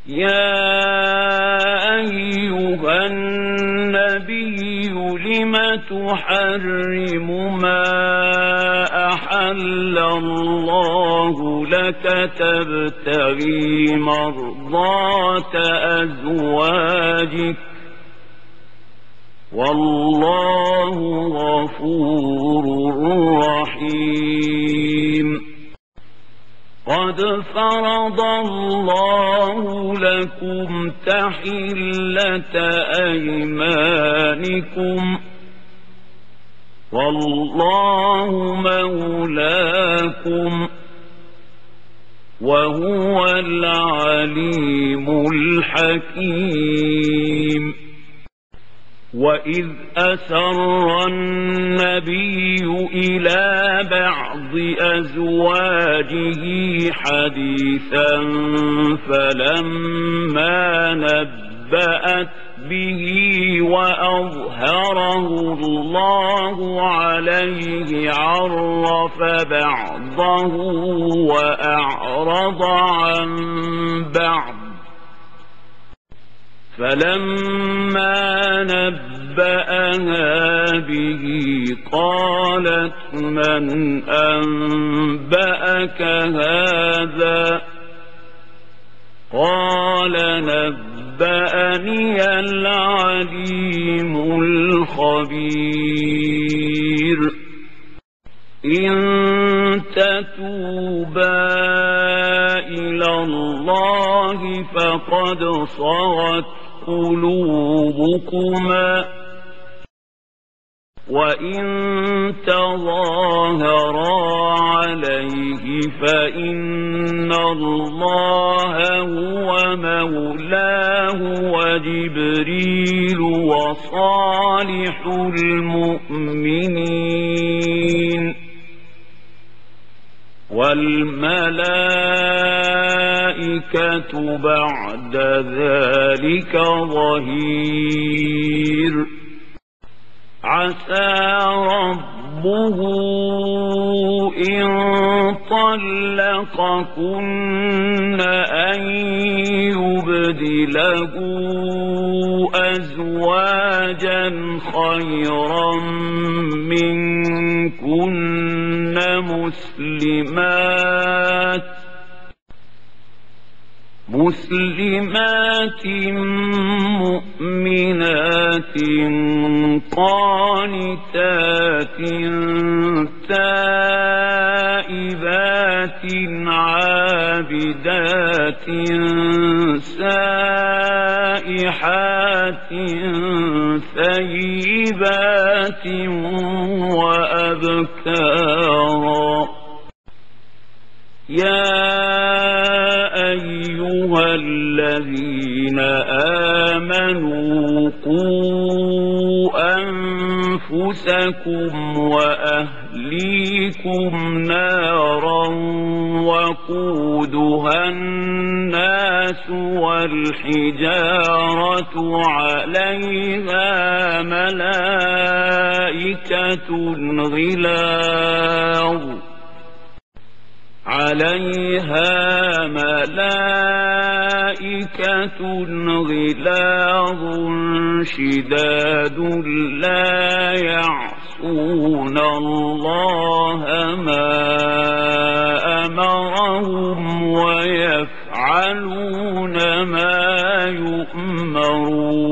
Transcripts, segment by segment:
يا أيها النبي لم تحرم ما أحل الله لك تبتغي مرضات أزواجك والله غفور رحيم قد فرض الله لكم تحلة أيمانكم والله مولاكم وهو العليم الحكيم وإذ أسر النبي إلى بعض أزواجه حديثا فلما نبأت به وأظهره الله عليه عرف بعضه وأعرض عن بعض فلما نبأها به قالت من أنبأك هذا قال نبأني العليم الخبير إن تتوبا إلى الله فقد صغت قلوبكما وإن تظاهرا عليه فإن الله هو مولاه وجبريل وصالح المؤمنين والملائكة بعد ذلك ظهير عسى ربه إن طلقكن أن يبدله أزواجا خيرا منكن مسلمات مؤمنات قانتات تائبات عابدات سائحات ثيبات وأبكارا يا أيها الذين آمنوا قوا أنفسكم وأهليكم نارا وقودها الناس والحجارة عليها ملائكة غلاظ شداد لا يعصون الله ما أمرهم ويفعلون ما يؤمرون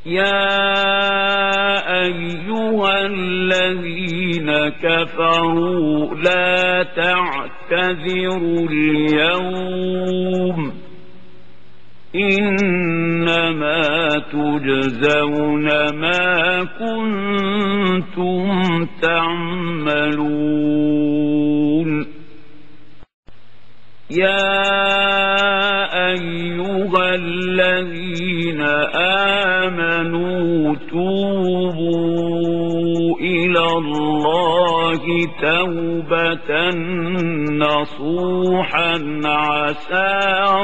يا أيها الذين كفروا لا تعتذروا اليوم إنما تجزون ما كنتم تعملون يا أيها الذين آمنوا توبوا إلى الله توبة نصوحا عسى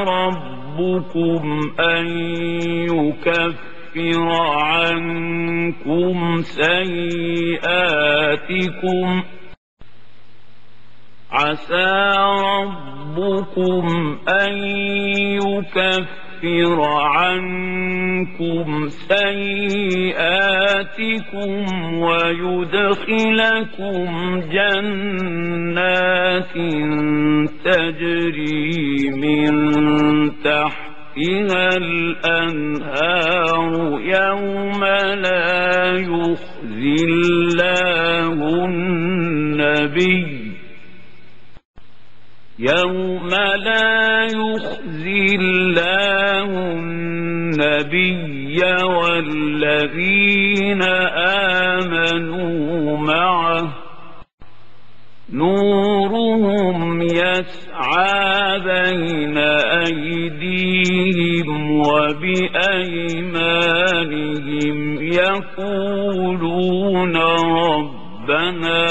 ربكم أن يكفر عنكم سيئاتكم عسى ربكم أن يكفر عنكم سيئاتكم ويدخلكم جنات تجري من تحتها الأنهار يوم لا يخزي الله النبي والذين آمنوا معه نورهم يسعى بين أيديهم وبأيمانهم يقولون ربنا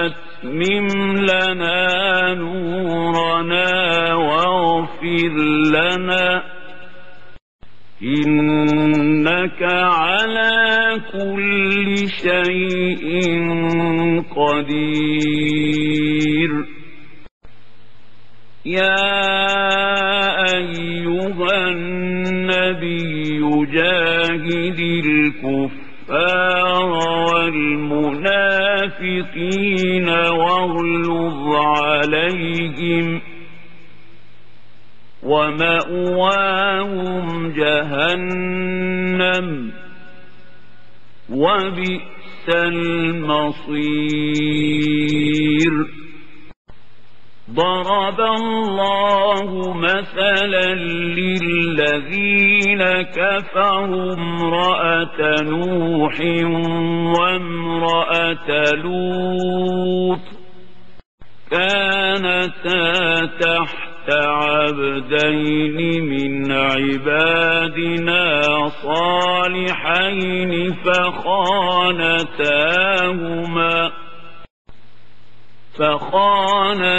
أتمم لنا نورنا واغفر لنا إنك على كل شيء قدير. يا أيها النبي جاهد الكفار والمنافقين واغلظ عليهم ومأواهم جهنم وبئس المصير. ضرب الله مثلا للذين كفروا امرأة نوح وامرأة لوط كانتا تحت عبدين من عبادنا صالحين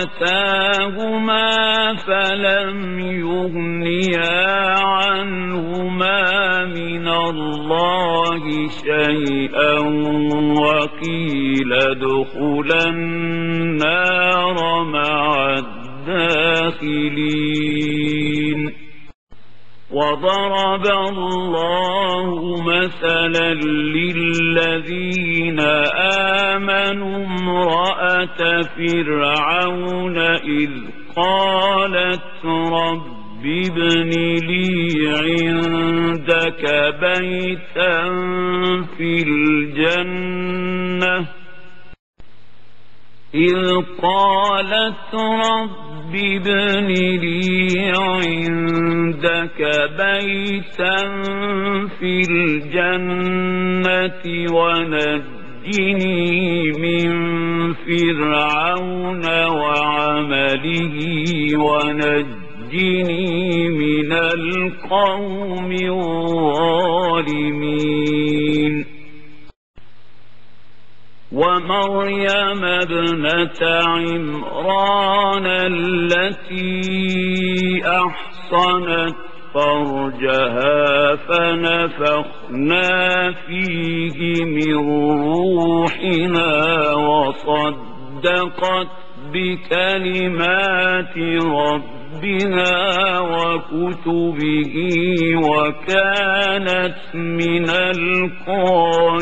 فخانتاهما فلم يغنيا عنهما من الله شيئا وقيل ادخلا النار مع الداخلين. وضرب الله مثلا للذين آمنوا امرأة فرعون إذ قالت رب ابن لي عندك بيتا في الجنة ابن لي عندك بيتا في الجنة ونجني من فرعون وعمله ونجني من القوم الظالمين. ومريم ابنة عمران التي أحصنت فرجها فنفخنا فيه من روحنا وصدقت بكلمات ربها وكتبه وكانت من القانتين.